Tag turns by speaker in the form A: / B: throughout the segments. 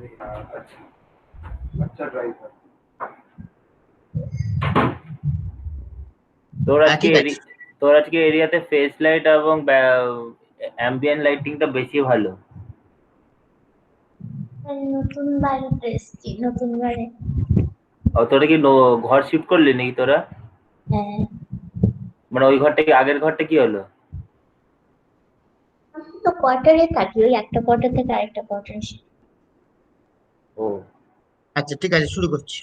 A: अरे यार, अच्छा ड्राइव है।
B: তোর আজকে
C: ঠিক আছে।
B: তোর আজকে এরিয়াতে ফেস লাইট এবং অ্যাম্বিয়েন্ট লাইটিংটা বেশি ভালো।
D: নতুন বাড়িতে এসেছি, নতুন বাড়ি।
B: তোরা কি ঘর শিফট করলি নাকি তোরা?
D: হ্যাঁ,
B: মানে ওই ঘরটা কি আগের ঘরটা কি হলো?
D: আমি তো কোয়ার্টারে থাকি, ওই একটা কোয়ার্টার থেকে আরেকটা কোয়ার্টারে।
B: ও
C: আচ্ছা ঠিক আছে, শুরু করছি।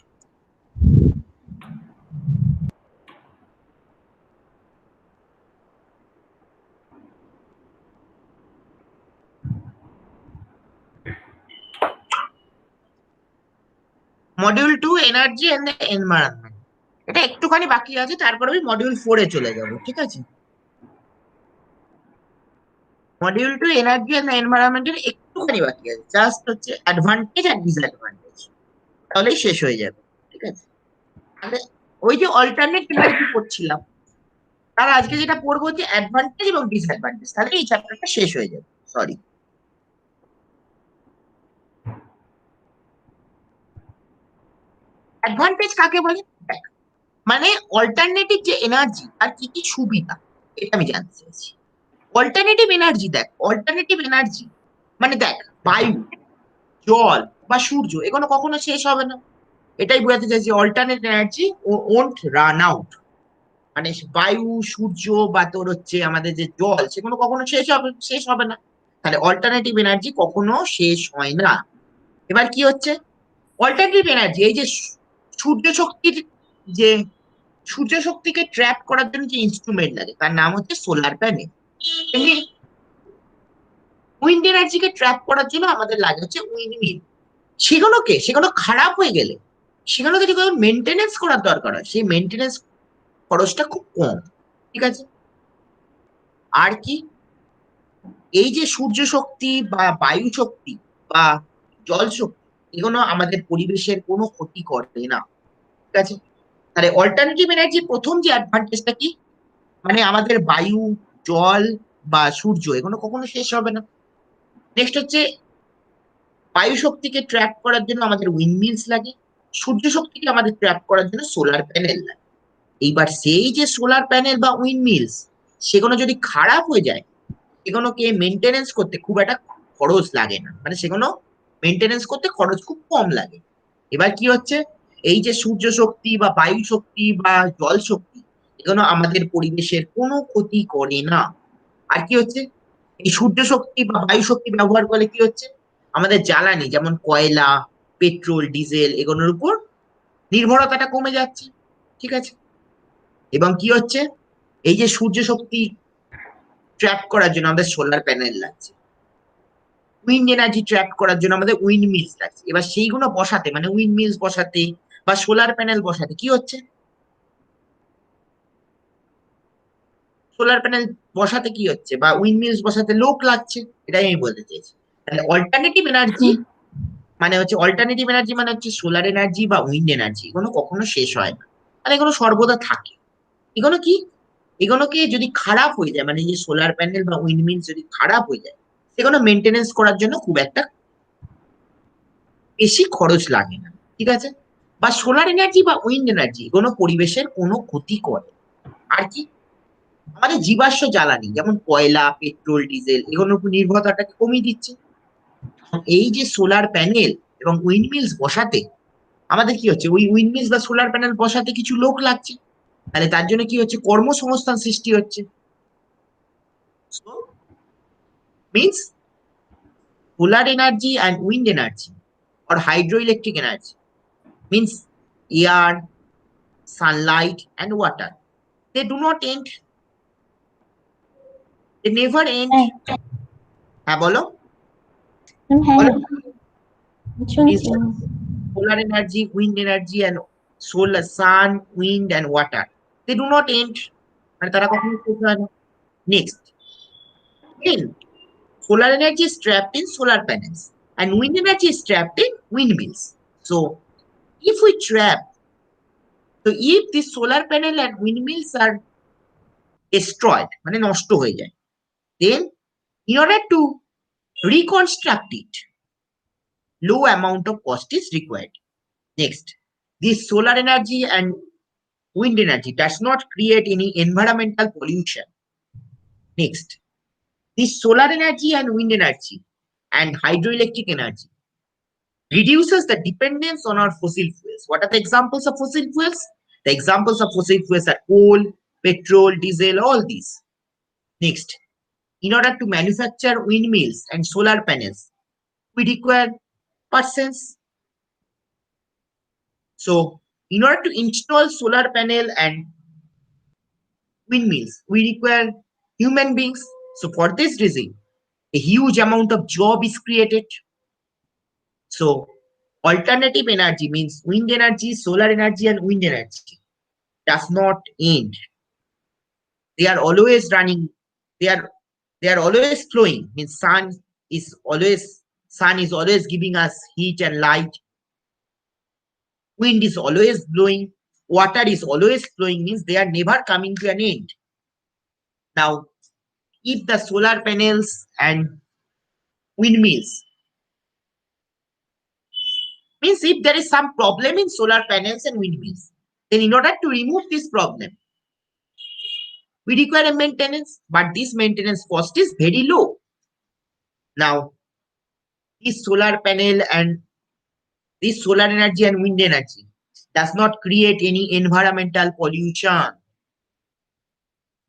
C: Module 2 energy and the environment, এটা একটুখানি বাকি আছে, তারপরে আমি মডিউল 4 এ চলে যাব। ঠিক আছে, মডিউল 2 এনার্জি এন্ড দ্য এনভায়রনমেন্টের একটুখানি বাকি আছে, জাস্ট হচ্ছে অ্যাডভান্টেজ আর ডিসঅ্যাডভান্টেজ, তাহলেই শেষ হয়ে যাবে। ঠিক আছে, তাহলে ওই যে অল্টারনেট এনার্জি পড়ছিলাম, তার আজকে যেটা পড়বো হচ্ছে অ্যাডভান্টেজ এবং ডিসঅ্যাডভান্টেজ, তাহলে এই চ্যাপ্টারটা শেষ হয়ে যাবে। সরি, অ্যাডভান্টেজ কাকে বলে? দেখ, মানে অল্টারনেটিভ যে এনার্জি আর কি কি সুবিধা, এটা আমি জানতে চাইছি। অল্টারনেটিভ এনার্জি, দেখ অল্টারনেটিভ এনার্জি মানে দেখ, বায়ু, জল বা সূর্য এগুলো কখনো শেষ হবে না, এটাই বোঝাতে চাইছি। Alternate energy won't run out, মানে বায়ু, সূর্য বা তোর হচ্ছে আমাদের যে জল, সেগুলো কখনো শেষ হবে না। তাহলে অল্টারনেটিভ এনার্জি কখনো শেষ হয় না। এবার কি হচ্ছে অল্টারনেটিভ এনার্জি, এই যে সূর্য শক্তির যে সূর্য শক্তিকে ট্র্যাপ করার জন্য যে ইনস্ট্রুমেন্ট লাগে, তার নাম হচ্ছে সোলার প্যানেল। উইন্ড এনার্জিকে ট্র্যাপ করার জন্য আমাদের লাগে হচ্ছে উইন্ড মিল। সেগুলো খারাপ হয়ে গেলে সেগুলোকে যদি মেনটেনেন্স করার দরকার হয়, সেই মেনটেনেন্স খরচটা খুব কম। ঠিক আছে, আর কি, এই যে সূর্য শক্তি বা বায়ু শক্তি বা জল শক্তি, এগুলো আমাদের পরিবেশের কোনো ক্ষতি করে না। ঠিক আছে, তাহলে অল্টারনেটিভ এনার্জি প্রথম যে অ্যাডভান্টেজটা কি, মানে আমাদের বায়ু, জল বা সূর্য এগুলো কখনো শেষ হবে না। নেক্সট হচ্ছে বায়ু শক্তিকে ট্র্যাপ করার জন্য আমাদের উইন্ডমিলস লাগে, সূর্য শক্তিকে আমাদের ট্র্যাপ করার জন্য সোলার প্যানেল লাগে। এইবার সেই যে সোলার প্যানেল বা উইন্ডমিলস, সেগুলো যদি খারাপ হয়ে যায়, সেগুলোকে মেনটেনেন্স করতে খুব একটা খরচ লাগে না, মানে সেগুলো মেনটেনেন্স করতে খরচ খুব কম লাগে। এবার কি হচ্ছে, এই যে সূর্য শক্তি বা বায়ু শক্তি বা জল শক্তি, এগুলো আমাদের পরিবেশের কোনো ক্ষতি করে না। আর কি হচ্ছে, এই সূর্য শক্তি বা বায়ু শক্তি ব্যবহার করলে কি হচ্ছে, আমাদের জ্বালানি যেমন কয়লা, পেট্রোল, ডিজেল এগুলোর উপর নির্ভরতাটা কমে যাচ্ছে। ঠিক আছে, এবং কি হচ্ছে, এই যে সূর্য শক্তি ট্র্যাপ করার জন্য আমাদের সোলার প্যানেল লাগছে, উইন্ড এনার্জি ট্র্যাপ করার জন্য আমাদের উইন্ড মিলস লাগছে। এবার সেইগুলো বসাতে, মানে উইন্ড মিলস বসাতে বা সোলার প্যানেল বসাতে কি হচ্ছে, সোলার প্যানেল বসাতে কি হচ্ছে বা উইন্ড মিলস বসাতে লোক লাগছে, এটাই আমি বলতে চাইছি। তাহলে অল্টারনেটিভ এনার্জি মানে হচ্ছে, অল্টারনেটিভ এনার্জি মানে হচ্ছে সোলার এনার্জি বা উইন্ড এনার্জি, এগুলো কখনো শেষ হয় না, মানে এগুলো সর্বদা থাকে। এগুলো কি, এগুলোকে যদি খারাপ হয়ে যায়, মানে এই যে সোলার প্যানেল বা উইন্ড মিলস যদি খারাপ হয়ে যায়, সেগুলো মেনটেনেন্স করার জন্য খুব একটা বেশি খরচ লাগে না। ঠিক আছে, বা সোলার এনার্জি বা উইন্ড এনার্জি কোনো পরিবেশের কোনো ক্ষতি করে। আর কি, আমাদের জীবাশ্ম জ্বালানি যেমন কয়লা, পেট্রোল, ডিজেল এগুলোর উপর নির্ভরতাটাকে কমিয়ে দিচ্ছে। এই যে সোলার প্যানেল এবং উইন্ডমিলস বসাতে আমাদের কি হচ্ছে, ওই উইন্ডমিলস বা সোলার প্যানেল বসাতে কিছু লোক লাগছে, তাহলে তার জন্য কি হচ্ছে, কর্মসংস্থান সৃষ্টি হচ্ছে। Means solar energy and wind energy or hydroelectric energy means air, sunlight and water, they do not end, they never end.
D: হ্যাঁ,
C: হ্যাঁ বলো,
D: হ্যাঁ,
C: বলো। Means
D: শুনছি।
C: solar energy, wind energy and solar, sun, wind and water, they do not end, মানে তারা কখনো শেষ হয় না। Next, then solar energy is trapped in solar panels and wind energy is trapped in windmills. So if we trap, so if the solar panel and windmills are destroyed, মানে নষ্ট হয়ে যায়, then in order to reconstruct it, low amount of cost is required. Next, this solar energy and wind energy does not create any environmental pollution. Next, this solar energy and wind energy and hydroelectric energy reduces the dependence on our fossil fuels. What are the examples of fossil fuels? The examples of fossil fuels are coal, petrol, diesel, all these. Next, in order to manufacture windmills and solar panels, we require persons. So, in order to install solar panel and windmills, we require human beings. So, for this reason, a huge amount of job is created. So, alternative energy means wind energy, solar energy, and wind energy does not end. They are always running. They are always flowing. Means sun is always giving us heat and light. Wind is always blowing. Water is always flowing. Means they are never coming to an end. Now, if the solar panels and windmills means if there is some problem in solar panels and windmills, then in order to remove this problem, we require a maintenance, but this maintenance cost is very low. Now, this solar panel and this solar energy and wind energy does not create any environmental pollution.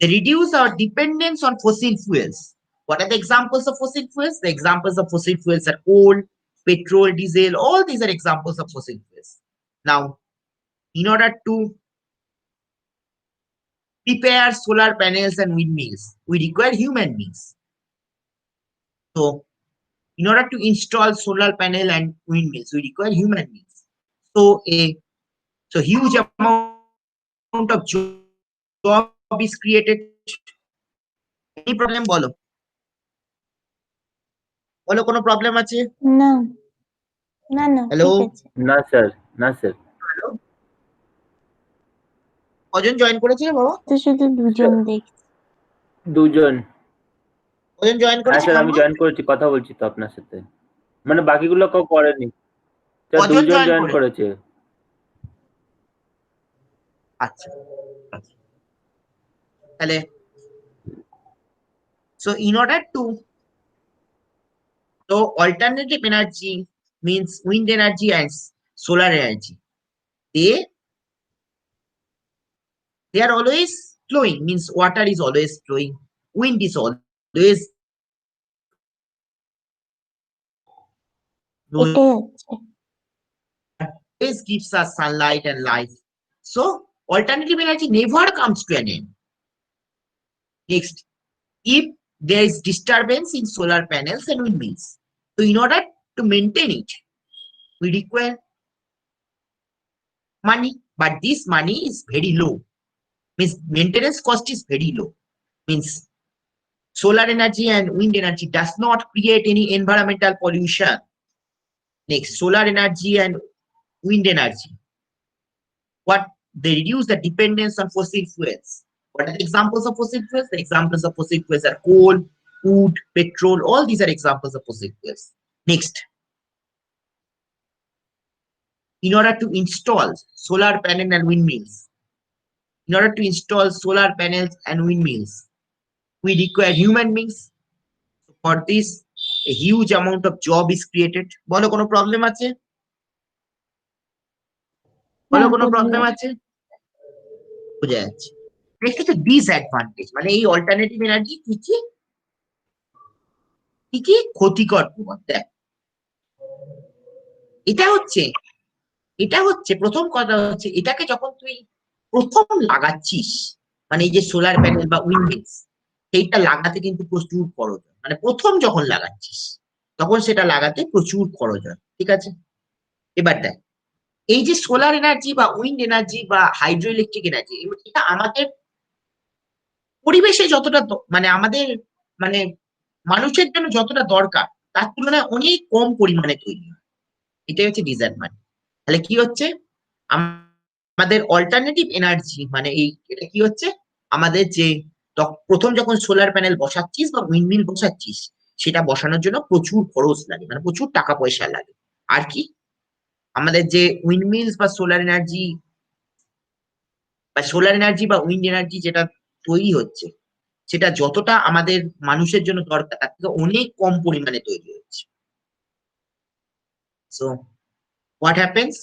C: They reduce our dependence on fossil fuels. What are the examples of fossil fuels? The examples of fossil fuels are coal, petrol, diesel, all these are examples of fossil fuels. Now, in order to prepare solar panels and windmills, we require human beings. So, in order to install solar panel and windmills, we require human beings. So huge amount of job is created. Any problem? বলো বলো কোনো problem আছে?
D: না না না
C: hello
D: ঠিক আছে।
B: না স্যার, না স্যার।
C: কজন জয়েন করেছিল বাবা?
D: তো শুধু দুজন দেখছি।
B: দুজন।
C: কজন জয়েন
B: হ্যাঁ
C: করেছে?
B: স্যার, আমি জয়েন করেছি, কথা বলছি তো আপনার সাথে। মানে বাকিগুলো কেউ করেনি স্যার,
C: কজন
B: দুজন
C: জয়েন
B: জয়েন করেছে।
C: আচ্ছা, তাহলে so in order to so alternative energy means wind energy and solar energy, they are always flowing, means water is always flowing, wind is always
D: এটাই হচ্ছে।
C: always gives us sunlight and life. So alternative energy never comes to an end. Next, if there is disturbance in solar panels and windmills, so in order to maintain it, we require money, but this money is very low. Means maintenance cost is very low. Means solar energy and wind energy does not create any environmental pollution. Next, solar energy and wind energy, what they reduce the dependence on fossil fuels. What are the examples of fossil fuels? The examples of fossil fuels are coal, wood, petrol, all these are examples of fossil fuels. Next, in order to install solar panel and windmills, in order to install solar panels and windmills, we require human beings. For this, a huge amount of job is created. বলো কোনো problem আছে? বলো কোনো problem আছে? বোঝা যাচ্ছে। Next হচ্ছে disadvantage, মানে এই অল্টারনেটিভ এনার্জি কি কি ক্ষতিকর প্রভাব দেয়। এটা হচ্ছে প্রথম কথা হচ্ছে, এটাকে যখন তুই প্রথম লাগাচ্ছিস, মানে এই যে সোলার প্যানেল বা উইন্ডমিলস, সেইটা লাগাতে কিন্তু প্রচুর খরচ হয়। মানে প্রথম যখন লাগাচ্ছিস তখন সেটা লাগাতে প্রচুর খরচ হয়, ঠিক আছে? এবার দেখ, এই যে সোলার এনার্জি বা উইন্ড এনার্জি বা হাইড্রো ইলেকট্রিক এনার্জি, এটা আমাদের পরিবেশে যতটা মানে আমাদের মানে মানুষের জন্য যতটা দরকার তার তুলনায় অনেক কম পরিমাণে তৈরি হয়। এটাই হচ্ছে ডিসঅ্যাডভান্টেজ। তাহলে কি হচ্ছে, আমাদের অল্টারনেটিভ এনার্জি মানে এটা কি হচ্ছে, আমাদের যে প্রথম যখন সোলার প্যানেল বসাচ্ছিস বা উইন্ডমিল বসাচ্ছিস, সেটা বসানোর জন্য প্রচুর খরচ লাগে, মানে প্রচুর টাকা পয়সা লাগে। আর কি আমাদের যে উইন্ডমিলস বা সোলার এনার্জি বা উইন্ড এনার্জি যেটা তৈরি হচ্ছে, সেটা যতটা আমাদের মানুষের জন্য দরকার তার থেকে অনেক কম পরিমাণে তৈরি হচ্ছে। So what happens?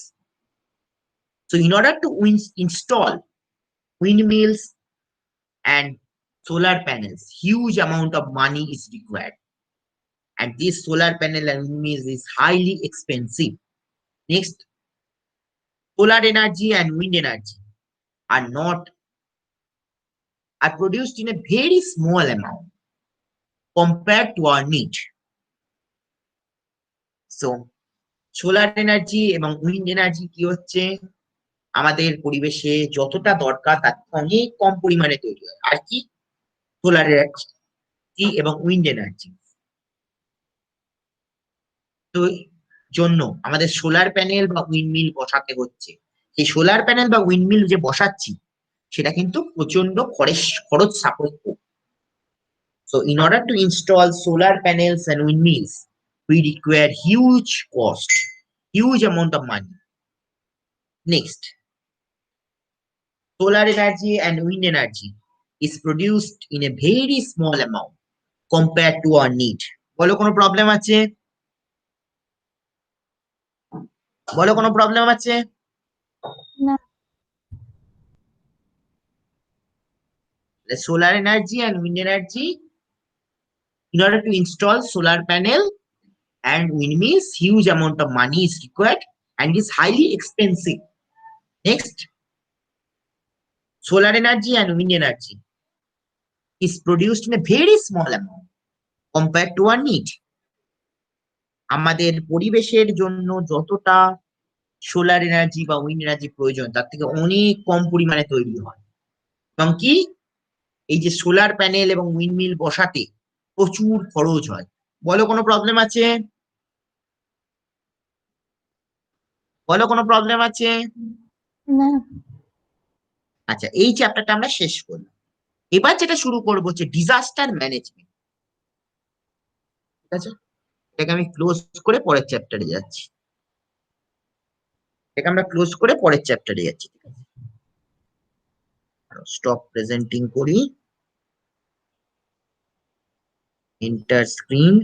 C: So in order to install windmills and solar panels, huge amount of money is required, and this solar panel and windmills is highly expensive. Next, solar energy and wind energy are not are produced in a very small amount compared to our need. So solar energy এবং wind energy কি হচ্ছে, আমাদের পরিবেশে যতটা দরকার তার থেকে অনেক কম পরিমাণে তৈরি হয়। আর কি সোলার এনার্জি এবং উইন্ড এনার্জি তো জন্য আমাদের সোলার প্যানেল বা উইন্ডমিল বসাতে হচ্ছে। এই সোলার প্যানেল বা উইন্ডমিল যে বসাচ্ছি সেটা কিন্তু প্রচন্ড খরচ সাপেক্ষ। So in order to install solar panels and windmills, we require huge cost, huge amount of money. Next, solar energy and wind energy is produced in a very small amount compared to our need. বলো কোনো problem আছে? বলো কোনো problem আছে?
D: না।
C: The solar energy and wind energy, in order to install solar panel and windmills, huge amount of money is required and is highly expensive. Next, solar energy and wind energy is produced in a very small amount compared to our need. আমাদের পরিবেশের জন্য যতটা solar energy বা wind energy প্রয়োজন তার থেকে অনেক কম পরিমাণে তৈরি হয়। এবং কি এই যে সোলার প্যানেল এবং উইন্ডমিল বসাতে প্রচুর খরচ হয়। বলো কোনো প্রবলেম আছে? বলো কোনো প্রবলেম আছে?
D: না।
C: আচ্ছা, এই চ্যাপ্টারটা আমরা শেষ করলাম। এবার যেটা শুরু করবো হচ্ছে ডিজাস্টার ম্যানেজমেন্ট। ঠিক আছে, এটাকে আমি ক্লোজ করে পরের চ্যাপ্টারে যাচ্ছি। এটাকে আমরা ক্লোজ করে পরের চ্যাপ্টারে যাচ্ছি। ঠিক আছে, স্টপ প্রেজেন্টিং করি, এন্টার স্ক্রিন।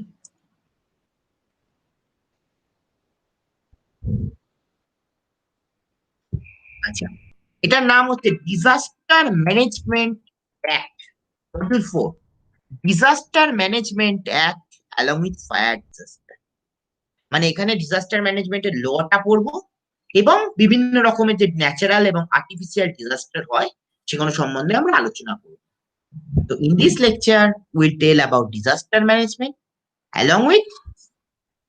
C: আচ্ছা, এটার নাম হচ্ছে disaster management act 24, disaster management act along with fire disaster. মানে এখানে ডিজাস্টার ম্যানেজমেন্টের লটা পড়বো এবং বিভিন্ন রকমের যে ন্যাচারাল এবং আর্টিফিশিয়াল ডিজাস্টার হয় সেগুলো সম্বন্ধে আমরা আলোচনা করব। তো in this lecture will tell about disaster management along with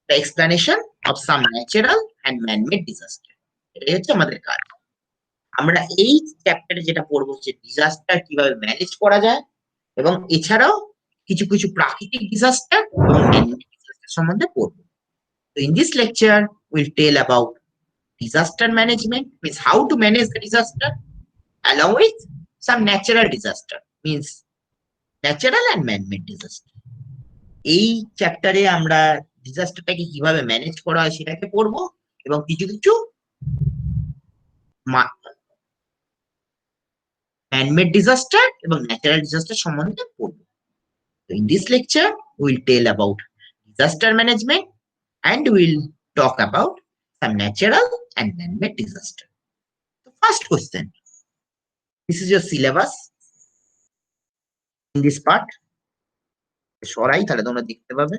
C: the explanation of some natural and man made disaster. এটাই হচ্ছে আমাদের কাজ। আমরা এই চ্যাপ্টারে যেটা পড়বো হচ্ছে ডিজাস্টার কিভাবে ম্যানেজ করা যায় এবং এছাড়াও কিছু কিছু প্রাকৃতিক ডিজাস্টার এবং ম্যান-মেড ডিজাস্টার সম্বন্ধে পড়বো। So in this lecture, we'll tell about disaster management, means how to manage the disaster, along with some natural disaster, means natural and man-made disaster. এই চ্যাপ্টারে আমরা ডিজাস্টারটাকে কিভাবে ম্যানেজ করা হয় সেটাকে পড়বো এবং কিছু কিছু ম্যান-মেড ডিজাস্টার এবং ন্যাচারাল ডিজাস্টার সম্বন্ধে পড়বো। So in this lecture, we'll tell about disaster management and we'll talk about some natural and man-made disaster. The first question, this is your syllabus in this part. সরাই তাহলে তোমরা দেখতে পাবে।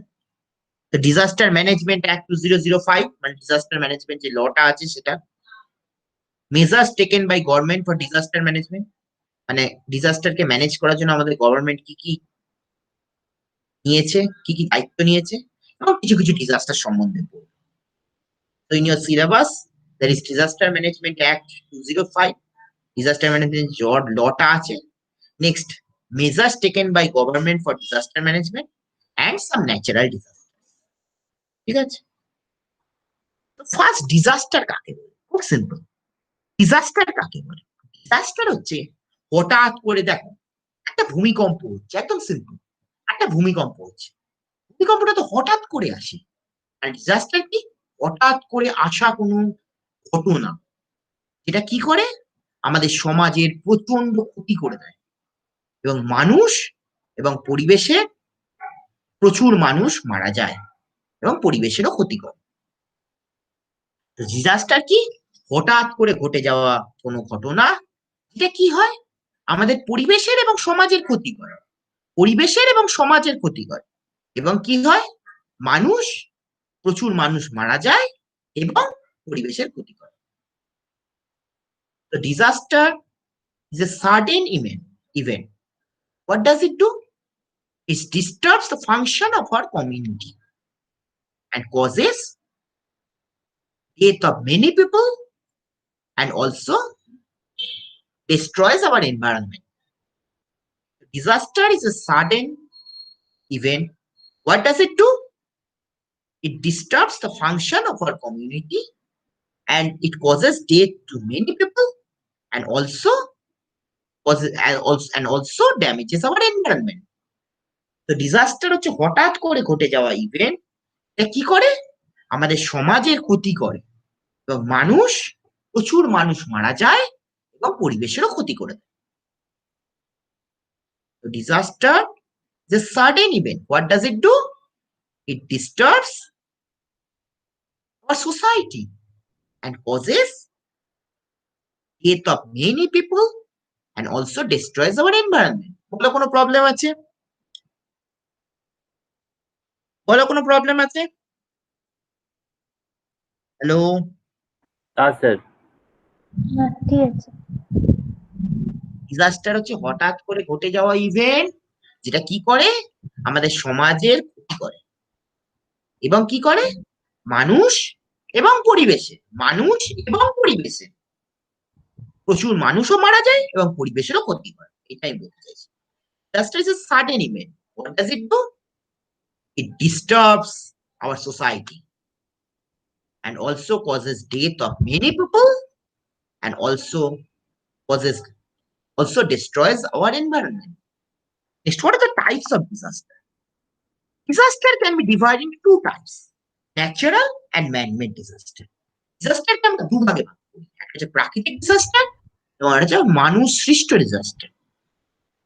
C: তো disaster management act 2005, মানে disaster management যে লটা আছে সেটা। Measures taken by government for disaster management, মানে ডিজাস্টারকে ম্যানেজ করার জন্য আমাদের গভর্নমেন্ট কি কি নিয়েছে, কি কি দায়িত্ব নিয়েছে এবং কিছু কিছু ডিজাস্টার সম্বন্ধে পড়বো। So in your syllabus there is Disaster Management Act 2005, disaster management লটা আছে। Next, measures taken by government for disaster management and some natural disaster. ঠিক আছে, তো ফার্স্ট ডিজাস্টার কাকে বলে? খুব সিম্পল, ডিজাস্টার কাকে বলে? ডিজাস্টার হচ্ছে হঠাৎ করে দেখো একটা ভূমিকম্প হচ্ছে, একদম সিম্পল, একটা ভূমিকম্প হচ্ছে, ভূমিকম্পটা তো হঠাৎ করে আসে। আর ডিজাস্টার কি? হঠাৎ করে আসা কোনো ঘটনা, যেটা কি করে আমাদের সমাজের প্রচন্ড ক্ষতি করে দেয় এবং মানুষ এবং পরিবেশে প্রচুর মানুষ মারা যায় এবং পরিবেশেরও ক্ষতি করে। ডিজাস্টার কি? হঠাৎ করে ঘটে যাওয়া কোনো ঘটনা, এটা কি হয় আমাদের পরিবেশের এবং সমাজের ক্ষতি করে, পরিবেশের এবং সমাজের ক্ষতি করে এবং কি হয় মানুষ, প্রচুর মানুষ মারা যায় এবং পরিবেশের ক্ষতি করে। তো disaster is a sudden event. What does it do? It disturbs the function of our community and causes death of many people and also destroys our environment. Disaster is a sudden event. What does it do? It disturbs the function of our community and it causes death to many people and also damages our environment. তো disaster হচ্ছে হঠাৎ করে ঘটে যাওয়া event, এটা কি করে আমাদের সমাজের ক্ষতি করে এবং প্রচুর মানুষ মারা যায় এবং পরিবেশেরও ক্ষতি করে দেয়। তো disaster is a sudden event. What does it do? It disturbs our society and causes death of many people and also destroys our environment. বলো কোনো প্রবলেম আছে? বলো কোনো প্রবলেম আছে? Hello,
B: sir.
D: না ঠিক আছে।
C: ডিজাস্টার হচ্ছে হঠাৎ করে ঘটে যাওয়া ইভেন্ট, যেটা কি করে আমাদের সমাজের ক্ষতি করে এবং কি করে মানুষ এবং পরিবেশে প্রচুর মানুষও মারা যায় এবং পরিবেশেরও ক্ষতি করে, এটাই বলতে চাইছি। Disaster is a sudden event. What does it do? It disturbs our society and also causes death of many people and also destroys our environment. Next, what are the types of disaster? Disaster can be divided into two types: natural and man-made disaster. Disaster কে আমরা দুভাগে ভাগ করি, একটা হচ্ছে প্রাকৃতিক disaster এবং একটা হচ্ছে মানুষ সৃষ্ট disaster.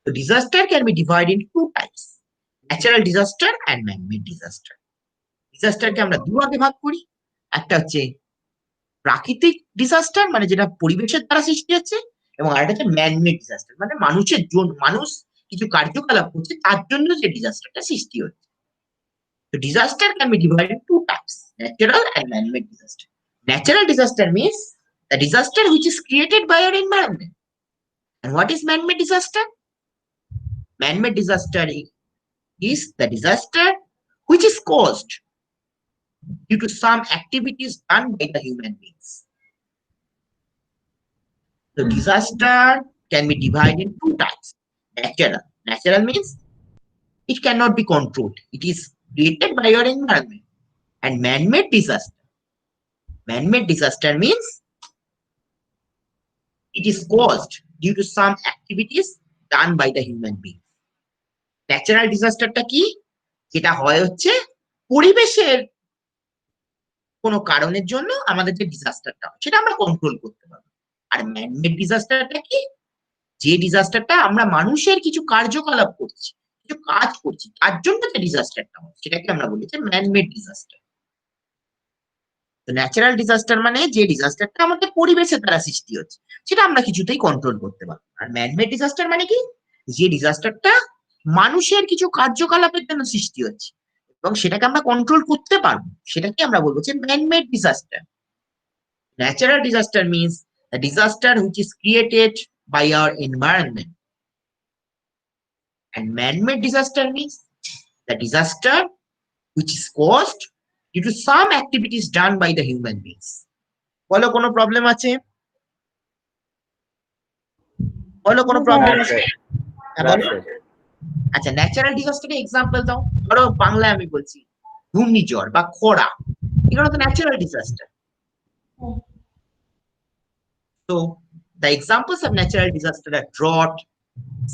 C: So disaster can be divided into two types: natural disaster and man-made disaster. Disaster কে আমরা দুভাগে ভাগ করি, একটা হচ্ছে প্রাকৃতিক ডিজাস্টার মানে যেটা পরিবেশের দ্বারা সৃষ্টি হচ্ছে, এবং আরেকটা হচ্ছে ম্যান-মেড ডিজাস্টার মানে মানুষ কিছু কার্যকলাপ করছে তার জন্য যে ডিজাস্টারটা সৃষ্টি হচ্ছে। So disaster can be divided into two types: natural and man-made disaster. Natural disaster means the disaster which is created by our environment. And what is man-made disaster? Man-made disaster is the disaster which is caused due to some activities done by the human beings. So disaster can be divided in two types: natural means it cannot be controlled, it is created by your environment; and man-made disaster means it is caused due to some activities done by the human being. Natural ডিজাস্টারটা কি? যেটা হয় হচ্ছে পরিবেশের কোনো কারণের জন্য আমাদের যে ডিজাস্টারটা হয় সেটা আমরা কন্ট্রোল করতে পারবো। আর ম্যানমেড ডিজাস্টারটা কি? যে ডিজাস্টারটা আমরা মানুষের কিছু কার্যকলাপ করছি, কিছু কাজ করছি, তার জন্য যে ডিজাস্টারটা হয় সেটাকে আমরা বলি যে ম্যানমেড ডিজাস্টার। তো ন্যাচারাল ডিজাস্টার মানে যে ডিজাস্টারটা আমাদের পরিবেশের দ্বারা সৃষ্টি হচ্ছে, সেটা আমরা কিছুতেই কন্ট্রোল করতে পারবো। আর ম্যানমেড ডিজাস্টার মানে কি? যে ডিজাস্টারটা মানুষের কিছু কার্যকলাপের জন্য সৃষ্টি হচ্ছে এবং সেটাকে আমরা কন্ট্রোল করতে পারবো, সেটাকে আমরা বলবো যে man-made disaster. Natural disaster means the disaster which is created by our environment, and man-made disaster means the disaster which is caused due to some activities done by the human beings. বলো কোনো problem আছে? বলো কোনো problem আছে? আচ্ছা, natural ডিজাস্টারের example দাও। ধরো বাংলায় আমি বলছি ঘূর্ণিঝড় বা খরা, এগুলো তো natural disaster. So the examples of natural disaster are drought,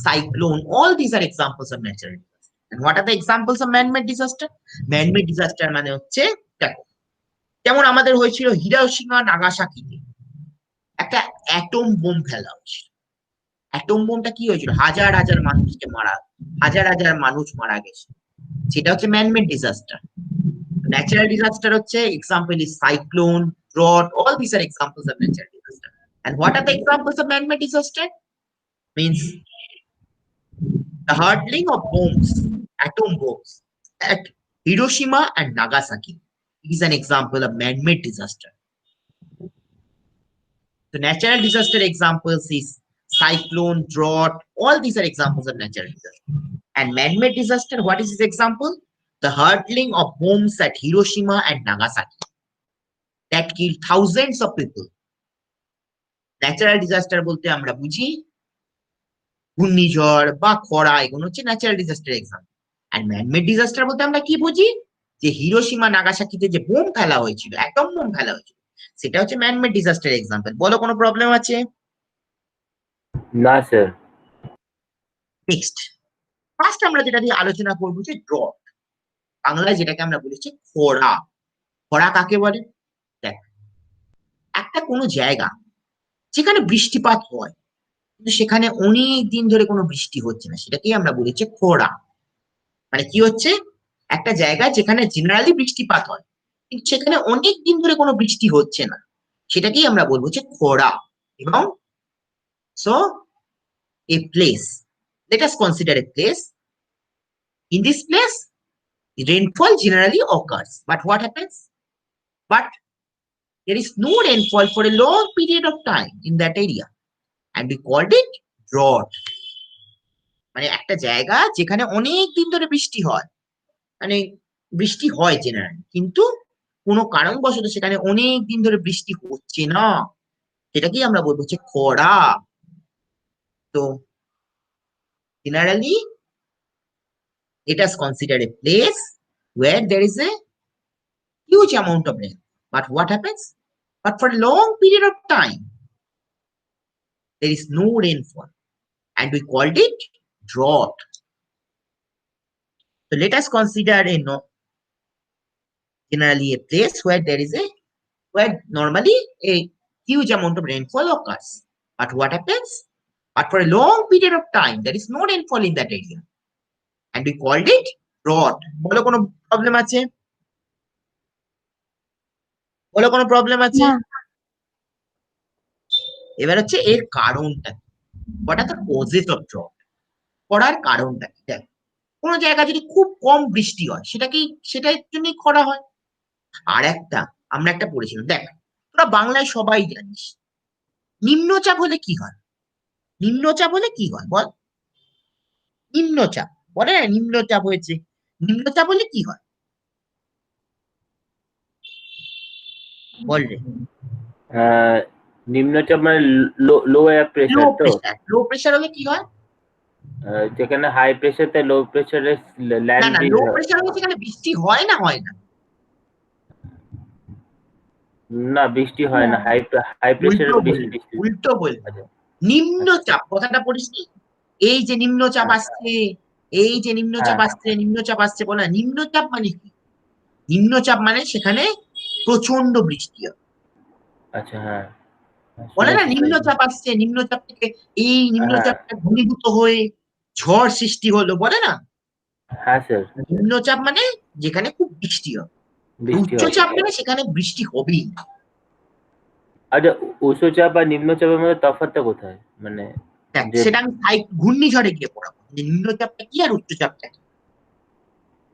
C: cyclone, all these are examples of natural disaster. And what are the examples of man-made disaster? Man-made disaster মানে হচ্ছে দেখো যেমন আমাদের হয়েছিল হিরোশিমা নাগাসাকিতে একটা অ্যাটম বোম ফেলা হয়েছিল। Atom বোমটা কি হয়েছিল, হাজার হাজার মানুষকে হাজার হাজার মানুষ মারা গেছে। সেটা হচ্ছে ম্যানমেড ডিজাস্টার। ন্যাচারাল ডিজাস্টার হচ্ছে example is cyclone, drought, all these are examples of natural disaster. And what are the examples of man-made disaster? Means the hurtling of bombs, atom bombs at Hiroshima and Nagasaki is an example of man-made disaster. The natural disaster examples is cyclone, drought, all these are examples of natural disaster. And man-made disaster, what is its example? The hurtling of bombs at Hiroshima and Nagasaki that killed thousands of people. Natural disaster বলতে আমরা বুঝি ঘূর্ণিঝড় বা খরা, এগুলো হচ্ছে natural disaster example. And manmade disaster বলতে আমরা কি বুঝি, যে হিরোশিমা নাগাসাকিতে যে বোম ফেলা হয়েছিল, অ্যাটম বোম ফেলা হয়েছিল, সেটা হচ্ছে ম্যানমেড ডিজাস্টার এক্সাম্পল। বলো কোনো প্রবলেম আছে?
B: না স্যার।
C: নেক্সট, ফার্স্ট আমরা যেটা দিয়ে আলোচনা করবো যে ড্রট, বাংলায় যেটাকে আমরা বলেছি খরা। খরা কাকে বলে? দেখ, একটা কোনো জায়গা যেখানে বৃষ্টিপাত হয় কিন্তু সেখানে অনেক দিন ধরে কোনো বৃষ্টি হচ্ছে না, সেটাকেই আমরা বলেছি খরা। মানে কি হচ্ছে, একটা জায়গা যেখানে জেনারেলি বৃষ্টিপাত হয় কিন্তু সেখানে অনেক দিন ধরে কোনো বৃষ্টি হচ্ছে না, সেটাকেই আমরা বলবো যে খরা। এবং so a place, let us consider a place, in this place rainfall generally occurs, but what happens, but there is no rainfall for a long period of time in that area and we called it drought. মানে একটা জায়গা যেখানে অনেক দিন ধরে বৃষ্টি হয়, মানে বৃষ্টি হয় জেনারেলি কিন্তু কোনো কারণবশত সেখানে অনেক দিন ধরে বৃষ্টি হচ্ছে না, সেটাকেই আমরা বলবো হচ্ছে খরা। তো generally it is considered a place where there is a huge amount of rain, but what happens, but for a long period of time there is no rainfall and we called it drought. So let us consider a generally a place where there is a, where normally a huge amount of rainfall occurs, but what happens, but for a long period of time there is no rainfall in that area and we called it drought. বলো কোনো problem আছে? বলো কোনো problem আছে?
D: না।
C: এবার হচ্ছে এর কারণটা, what are the causes of drought? খরার কারণটা কি? দেখ, কোনো জায়গা যদি খুব কম বৃষ্টি হয় সেটার জন্যই খরা হয়। আর একটা আমরা একটা পড়েছিলাম, দেখ তোরা বাংলায় সবাই জানিস নিম্নচাপ হলে কি হয়, নিম্নচাপ হলে কি হয় বল? নিম্নচাপ বলে না, নিম্নচাপ হয়েছে, নিম্নচাপ হলে কি হয় বল রে?
B: নিম্নচাপ মানে লো এয়ার
C: লো
B: প্রেসার তো?
C: প্রেসার, লো প্রেসার হলে কি হয়?
B: যেখানে হাই প্রেসার তে লো প্রেসারে
C: না
B: ল্যান্ড
C: না,
B: ব্রিজ
C: লো
B: হয়।
C: প্রেসার হলে সেখানে বৃষ্টি হয় না, হয় না?
B: না, বৃষ্টি হয় না,
D: না।
B: হাই প্রেসারে
C: উল্টো
B: বৃষ্টি
C: বলবি,
B: বৃষ্টি
C: উল্টো বলবি।
B: আচ্ছা।
C: নিম্নচাপ কথাটা পড়িসনি? এই যে নিম্নচাপ
B: হ্যাঁ,
C: আসছে, এই যে নিম্নচাপ
B: হ্যাঁ,
C: আসছে, নিম্নচাপ আসছে বলে না, নিম্নচাপ মানে কি? নিম্নচাপ মানে সেখানে প্রচন্ড বৃষ্টি হয়,
B: আচ্ছা, হ্যাঁ,
C: বলে না
B: শুনেছি তো।
C: নিম্নচাপ আসছে, নিম্নচাপ থেকে এই
B: হ্যাঁ,
C: নিম্নচাপটা ঘনীভূত হয়ে ঝড় সৃষ্টি হলো, বলে না?
B: হ্যাঁ স্যার,
C: নিম্নচাপ মানে যেখানে খুব বৃষ্টি হয়,
B: বৃষ্টি হয়।
C: উচ্চচাপ মানে সেখানে বৃষ্টি হবেই না।
B: আচ্ছা, উচ্চচাপ আর নিম্নচাপের মধ্যে তফাৎটা কোথায়? মানে
C: দেখ,
B: যে
C: সেটা আমি ঘূর্ণিঝড়ে গিয়ে পড়াবো যে নিম্নচাপটা কি আর উচ্চচাপটা কি,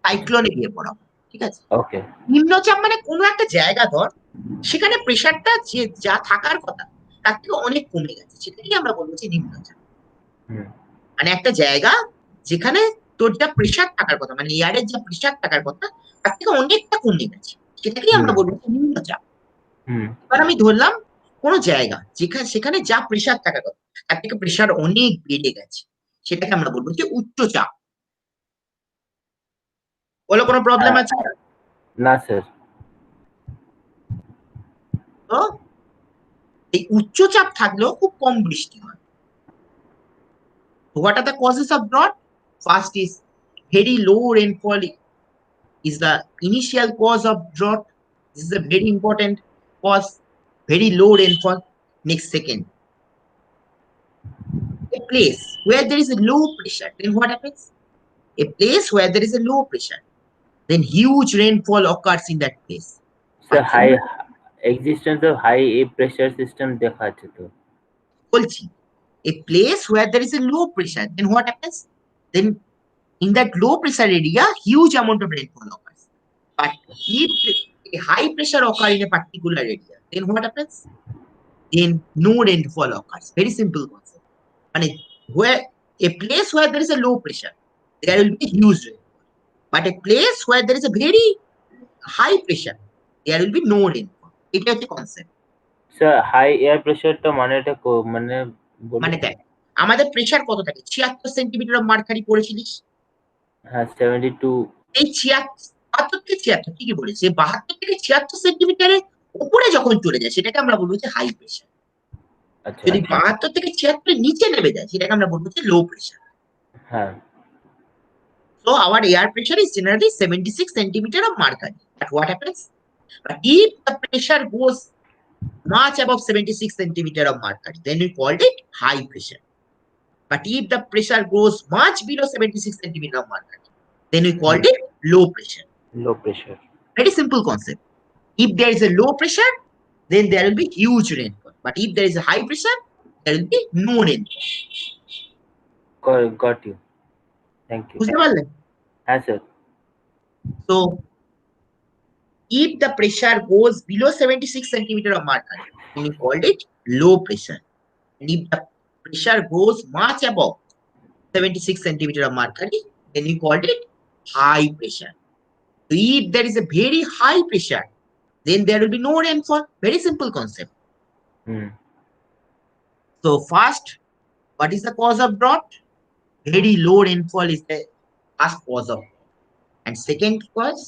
C: সাইক্লোনে গিয়ে পড়াবো, ঠিক আছে?
B: ওকে।
C: নিম্নচাপ মানে কোনো একটা জায়গা ধর, সেখানে প্রেসারটা যে যা থাকার কথা তার থেকে অনেক কমে গেছে, সেটাকেই আমরা বলবো যে নিম্নচাপ।
B: হুম।
C: মানে একটা জায়গা যেখানে তোর যা প্রেসার থাকার কথা, মানে এয়ারের যা প্রেসার থাকার কথা তার থেকে অনেকটা কমে গেছে, সেটাকেই আমরা বলবো যে নিম্নচাপ।
B: হুম।
C: এবার আমি ধরলাম কোন জায়গা সেখানে যা প্রেসার থাকার কথা তার থেকে প্রেসার অনেক বেড়ে গেছে, সেটাকে আমরা বলবো যে উচ্চচাপ। বলো কোনো প্রবলেম আছে?
B: না স্যার।
C: তো এই উচ্চচাপ থাকলেও খুব কম বৃষ্টি হয়। What are the causes of drought? First is very low rainfall is the initial cause of drought. This is a very important cause, very low rainfall. Next, second, a place where there is a low pressure, then what happens? A place where there is a low pressure, then huge rainfall occurs in that place.
B: Sir,
C: But
B: high existence of high pressure system দেখা আছে তো।
C: বলছি, a place where there is a low pressure, then what happens? Then in that low pressure area, huge amount of rainfall occurs. But if a high pressure occurs in a particular area, then what happens? Then no rainfall occurs. Very simple concept. And where a place where there is a low pressure, there will be huge rainfall. But a place where there is a very high pressure, there will be no rainfall. এটা হচ্ছে concept.
B: Sir high air প্রেসারটা মানেটা মানে বলুন।
C: মানে দেখ, আমাদের pressure কত থাকে? 76 সেন্টিমিটার অফ মার্কারি পড়েছিলিস?
B: হ্যাঁ 72।
C: এই 72 থেকে 76 ঠিকই বলেছি, 72 থেকে 76 সেন্টিমিটারের উপরে যখন চলে যায় সেটাকে আমরা বলবো যে হাই প্রেসার।
B: আচ্ছা
C: যদি 72 থেকে 76 এর নিচে নেমে যায় সেটাকে আমরা বলবো যে লো প্রেসার।
B: হ্যাঁ।
C: So our air pressure is generally 76 centimeter of mercury. But what happens? But if the pressure goes much above 76 centimeter of mercury, then we called it high pressure. But if the pressure goes much below 76 centimeter of mercury, then we called it low pressure.
B: Low pressure.
C: Very simple concept. If there is a low pressure, then there will be huge rainfall. But if there is a high pressure, there will be no rainfall.
B: Got you, thank you.
C: বুঝতে পারলেন?
B: হ্যাঁ sir.
C: So, if the pressure goes below 76 centimeter of mercury, then we called it low pressure. And if the pressure goes much above 76 centimeter of mercury, then we called it high pressure. So if there is a very high pressure, then there will be no rainfall. Very simple concept. So first, what is the cause of drought? Very low rainfall is the first cause of. And second cause,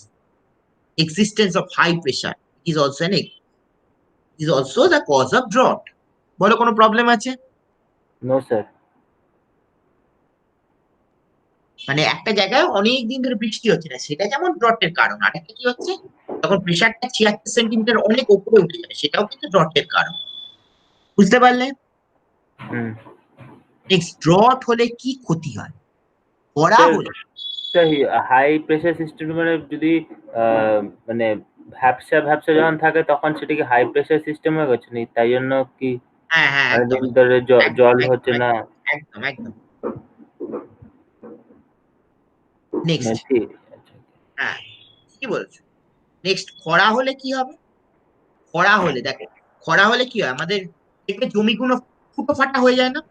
C: existence of high pressure is also the cause of drought. বলো কোনো problem আছে?
B: No sir.
C: মানে একটা জায়গায় অনেক দিন ধরে বৃষ্টি হচ্ছে না, সেটা যেমন ড্রটের কারণ। আর একটা কি হচ্ছে, তখন প্রেসারটা 76 সেন্টিমিটার অনেক উপরে উঠে যাবে, সেটাও কিন্তু ড্রটের কারণ। বুঝতে পারলে? নেক্সট, ড্রট হলে কি ক্ষতি হয়? খরা হলে
B: হাই প্রেসার সিস্টেম মানে যদি মানে ভ্যাপসা ভ্যাপসা যখন থাকে তখন সেটা কি হাই প্রেসার সিস্টেম হয়ে গেছে নি, তাই জন্য কি
C: হ্যাঁ
B: অনেকদিন ধরে জল হচ্ছে না?
C: একদম একদম। নেক্সট, হ্যাঁ কি বলছো? নেক্সট, খরা হলে কি হবে? খরা হলে দেখো, খরা হলে কি হয়, আমাদের দেখবে জমিগুলো ফুটো ফাটা হয়ে যায় না?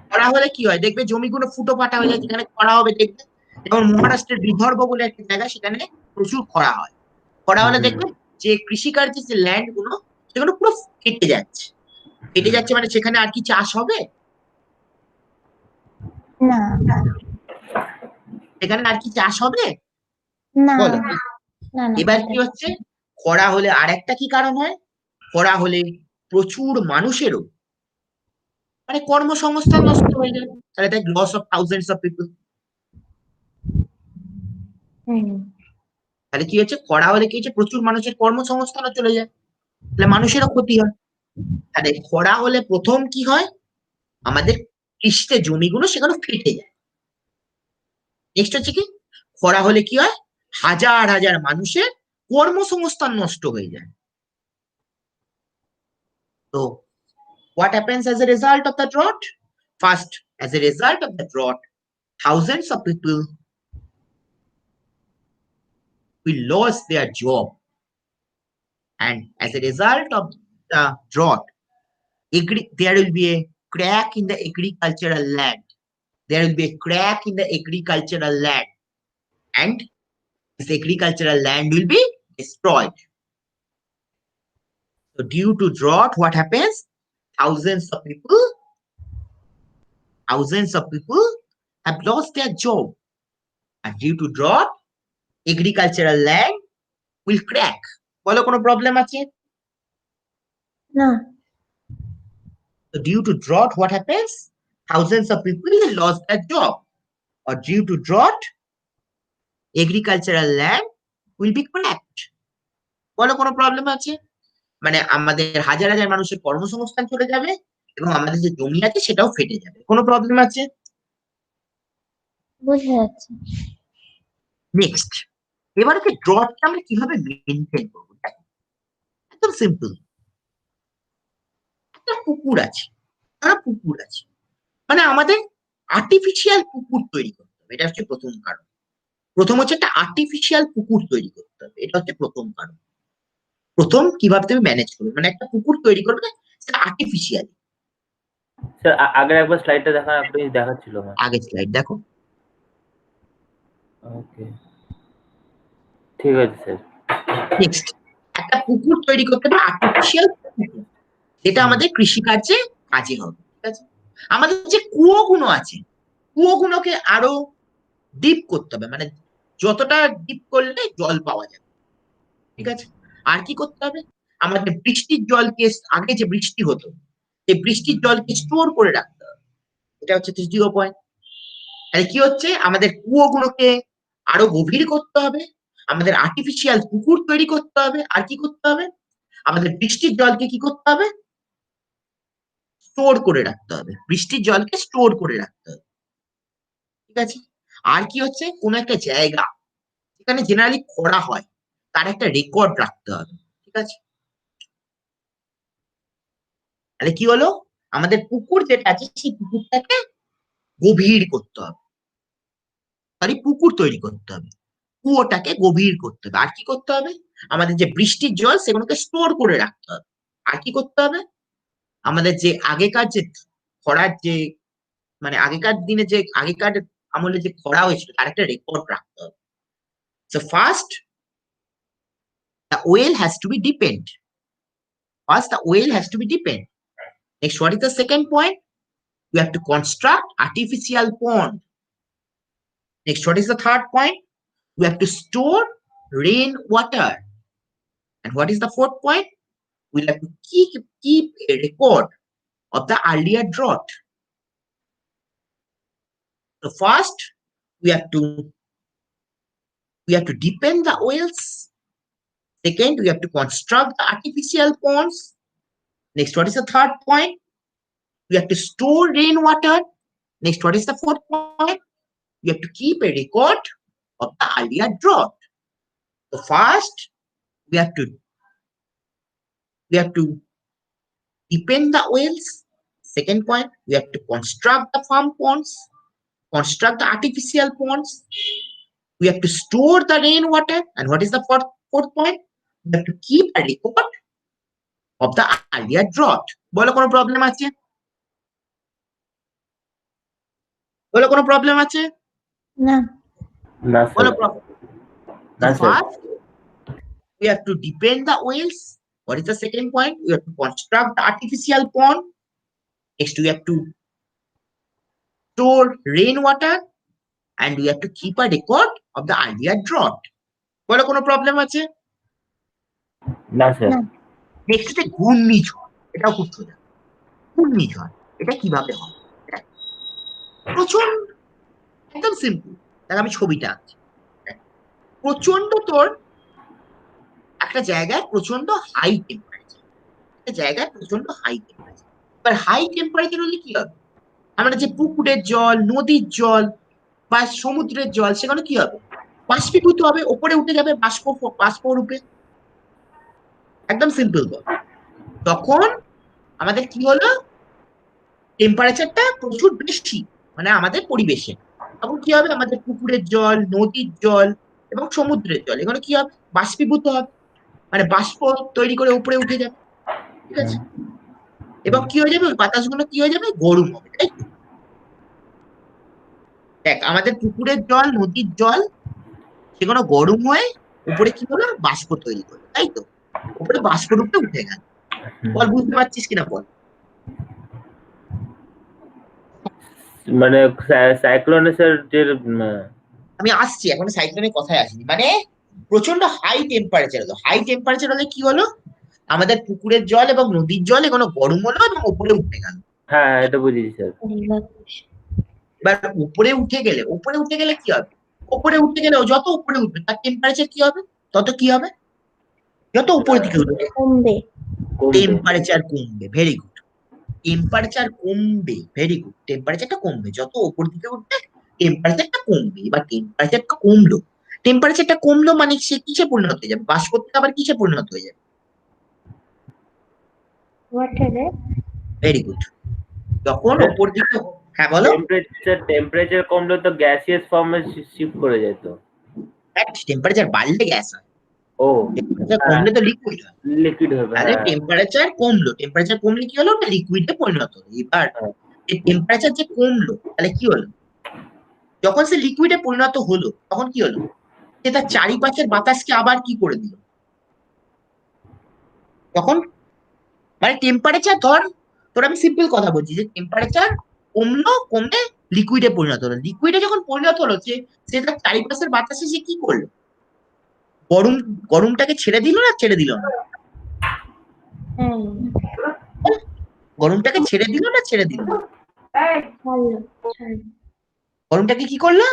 C: খরা হলে কি হয়, দেখবে জমিগুলো ফুটো ফাটা হয়ে যায়। যেখানে খরা হবে দেখবে, যেমন মহারাষ্ট্রের বিদর্ভ বলে একটা জায়গা, সেখানে প্রচুর খরা হয়। খরা হলে দেখবে যে কৃষিকার্যের যে ল্যান্ড গুলো, সেগুলো পুরো কেটে যাচ্ছে। কেটে যাচ্ছে মানে সেখানে আর কি চাষ হবে?
D: না
C: সেখানে আর কি চাষ হবে?
D: না
C: বলো।
D: না না
C: এবার কি হচ্ছে, খরা হলে আর একটা কি কারণ হয়? খরা হলে প্রচুর মানুষেরও মানে কর্মসংস্থান নষ্ট হয়ে যায়। তাহলে দেখ, loss of thousands of people. তাহলে কি হচ্ছে, খরা হলে কি হচ্ছে, প্রচুর মানুষের কর্মসংস্থানও চলে যায়, তাহলে মানুষেরও ক্ষতি হয়। তাহলে খরা হলে প্রথম কি হয়, আমাদের কৃষিতে জমিগুলো সেগুলো ফেটে যায়। নেক্সট হচ্ছে কি, খরা হলে কি হয়, হাজার হাজার মানুষের কর্মসংস্থান নষ্ট হয়ে যায়। তো what happens as a result of the drought? First, as a result of the drought, thousands of people will lose their job. And as a result of the drought, there will be a crack in the agricultural land. There will be a crack in the agricultural land. And this agricultural land will be destroyed. So due to drought, what happens? Thousands of people have lost their job. And due to drought, agricultural land will crack. বলো কোনো problem আছে?
D: না।
C: So due to drought, what happens? Thousands of people will lose their job. Or due to drought, agricultural land will be cracked. বলো কোনো problem আছে? মানে আমাদের হাজার হাজার মানুষের কর্মসংস্থান চলে যাবে এবং আমাদের যে জমি আছে সেটাও ফেটে যাবে। কোনো প্রবলেম আছে?
D: বোঝা যাচ্ছে।
C: নেক্সট, এবার হচ্ছে ড্রটটা আমরা কিভাবে মেনটেন করবো। দেখো, একদম সিম্পল। একটা পুকুর আছে, পুকুর আছে, মানে আমাদের আর্টিফিশিয়াল পুকুর তৈরি করতে হবে, এটা হচ্ছে প্রথম কারণ। প্রথম হচ্ছে একটা আর্টিফিশিয়াল পুকুর তৈরি করতে হবে, এটা হচ্ছে প্রথম কারণ। প্রথম কিভাবে তুমি ম্যানেজ করবে, মানে একটা পুকুর তৈরি করবে সেটা আর্টিফিশিয়াল।
B: স্যার আগের একবার স্লাইডটা দেখান, আপনি দেখাচ্ছিল আমার।
C: আগের স্লাইড দেখো।
B: ওকে, ঠিক আছে স্যার।
C: নেক্সট, একটা পুকুর তৈরি করতে হবে আর্টিফিশিয়াল পুকুর, যেটা আমাদের কৃষিকার্যে কাজে হবে। ঠিক আছে, আমাদের যে কুয়োগুলো আছে, কুয়োগুলোকে আরো ডিপ করতে হবে, মানে যতটা ডিপ করলে জল পাওয়া যাবে। ঠিক আছে, আর কি করতে হবে, আমাদের বৃষ্টির জলকে, আগে যে বৃষ্টি হতো এই বৃষ্টির জলকে স্টোর করে রাখতে হবে, এটা হচ্ছে তৃতীয় পয়েন্ট। তাহলে কি হচ্ছে, আমাদের কুয়োগুলোকে আরো গভীর করতে হবে, আমাদের আর্টিফিশিয়াল পুকুর তৈরি করতে হবে, আর কি করতে হবে, আমাদের বৃষ্টির জলকে কি করতে হবে, স্টোর করে রাখতে হবে, বৃষ্টির জলকে স্টোর করে রাখতে হবে। ঠিক আছে, আর কি হচ্ছে, কোন একটা জায়গা যেখানে জেনারেলি খরা হয় তার একটা রেকর্ড রাখতে হবে। ঠিক আছে, তাহলে কি হলো, আমাদের পুকুর যেটা আছে সেই পুকুরটাকে গভীর করতে হবে, তাহলে পুকুর তৈরি করতে হবে, কুয়োটাকে গভীর করতে হবে, আর কি করতে হবে, আমাদের যে বৃষ্টির জল সেগুলোকে স্টোর করে রাখতে হবে, আর কি করতে হবে, আমাদের যে আগেকার যে খরার যে, মানে আগেকার দিনে যে আগেকার আমলে যে খরা হয়েছিল তার একটা রেকর্ড রাখতে হবে। So first, the well has to be deepened. First, the well has to be deepened. Next, what is the second point? You have to construct artificial pond. Next, what is the third point? You have to store rain water. And what is the fourth point? We'll have to keep a record of the earlier drought. So first, we have to deepen the wells. Second, we have to construct the artificial ponds. Next, what is the third point? We have to store rainwater. Next, what is the fourth point? We have to keep a record of the earlier drought. So first, we have to deepen the wells. Second point, we have to construct the farm ponds, construct the artificial ponds. We have to store the rainwater. And what is the fourth point? We have to keep a record of the earlier drought. বলো কোনো problem আছে? বলো কোনো problem আছে?
D: না।
B: না
C: বলো
B: sir.
C: Problem.
B: না sir.
C: First, we have to deepen the wells. What is the second point? We have to construct the artificial pond. Next, we have to store rainwater, and we have to keep a record of the earlier drought. বলো কোনো problem আছে?
B: না sir.
D: না।
C: Next হচ্ছে ঘূর্ণিঝড়, এটাও খুব সোজা। ঘূর্ণিঝড় এটা কিভাবে হয়, প্রচন্ড, একদম সিম্পল। দেখ আমি ছবিটা আঁকছি, প্রচন্ড তোর একটা জায়গায় প্রচন্ড হাই টেম্পারেচার, একটা জায়গায় প্রচন্ড হাই টেম্পারেচার। এবার হাই টেম্পারেচার হলে কি হবে, আমরা যে পুকুরের জল, নদীর জল বা সমুদ্রের জল, সেখানে কি হবে, বাষ্পীভূত হবে, ওপরে উঠে যাবে বাষ্প রূপে। একদম সিম্পল। তখন আমাদের কি হলো, টেম্পারেচারটা প্রচুর বেশি, মানে আমাদের পরিবেশে। তখন কি হবে, আমাদের পুকুরের জল, নদীর জল এবং সমুদ্রের জল এগুলো কি হবে, বাষ্পীভূত হবে, মানে বাষ্প তৈরি করে উপরে উঠে যাবে। ঠিক আছে, এবং কি হয়ে যাবে, ওই বাতাসগুলো কি হয়ে যাবে, গরম হবে, তাই তো? দেখ আমাদের পুকুরের জল, নদীর জল সেগুলো গরম হয়ে উপরে কি হলো, বাষ্প তৈরি করলো, তাই তো? উপরে বাষ্প রূপে উঠে গেল। বল বুঝতে পারছিস কিনা বল।
B: মানে সাইক্লোনে স্যার যে
C: আমি আসছি, এখন সাইক্লোনের কথায় আসিনি। মানে প্রচন্ড হাই টেম্পারেচার হলো, হাই টেম্পারেচার হলে কি হলো, আমাদের পুকুরের জল এবং নদীর জল এগুলো গরম হলো এবং উপরে উঠে গেল।
B: হ্যাঁ এটা বুঝেছি স্যার।
C: এবার উপরে উঠে গেলে কি হবে, উপরে উঠে গেলে যত উপরে উঠবে তার টেম্পারেচার কি হবে, তত কি হবে, যত উপর দিকে উঠবে
D: কমবে।
B: কমবে।
C: টেম্পারেচার কমবে। Very good. টেম্পারেচার কমবে। Very good. টেম্পারেচারটা কমবে, যত উপর দিকে উঠবে টেম্পারেচারটা কমবে। এবার টেম্পারেচারটা কমলো, টেম্পারেচারটা কমলো মানে সে কিসে পরিণত হয়ে যাবে? বাষ্প থেকে আবার কিসে পরিণত হয়ে যাবে?
D: ওয়াটারে।
C: Very good. যখন উপর দিকে, হ্যাঁ বলো।
B: টেম্পারেচার কমলে তো গ্যাসিয়াস ফর্মে শিফট করে যেত।
C: টেম্পারেচার বাড়লে গ্যাস হয়,
B: ও
C: টেম্পারেচার
B: হ্যাঁ,
C: কমলে তো লিকুইড হয়।
B: লিকুইড হবে।
C: তাহলে
B: হ্যাঁ
C: টেম্পারেচার কমলো, টেম্পারেচার কমলে কি হলো? লিকুইডে পরিণত হলো। এবার
B: হ্যাঁ।
C: টেম্পারেচার যে কমলো তাহলে কি হলো? যখন সে লিকুইডে পরিণত হলো তখন কি হলো? সে তার চারিপাশের বাতাসকে আবার কি করে দিল? তখন মানে টেম্পারেচার ধর, তোর আমি সিম্পল কথা বলছি যে টেম্পারেচার কমলো, কমে লিকুইডে পরিণত হলো। লিকুইডে যখন পরিণত হলো সে তার চারিপাশের বাতাসে সে কি করলো? গরম, গরমটাকে ছেড়ে দিল না ছেড়ে দিল না?
D: হ্যাঁ,
C: গরমটাকে ছেড়ে দিল না ছেড়ে দিল না?
D: ছাড়লো, ছাড়লো,
C: গরমটাকে কি করলো?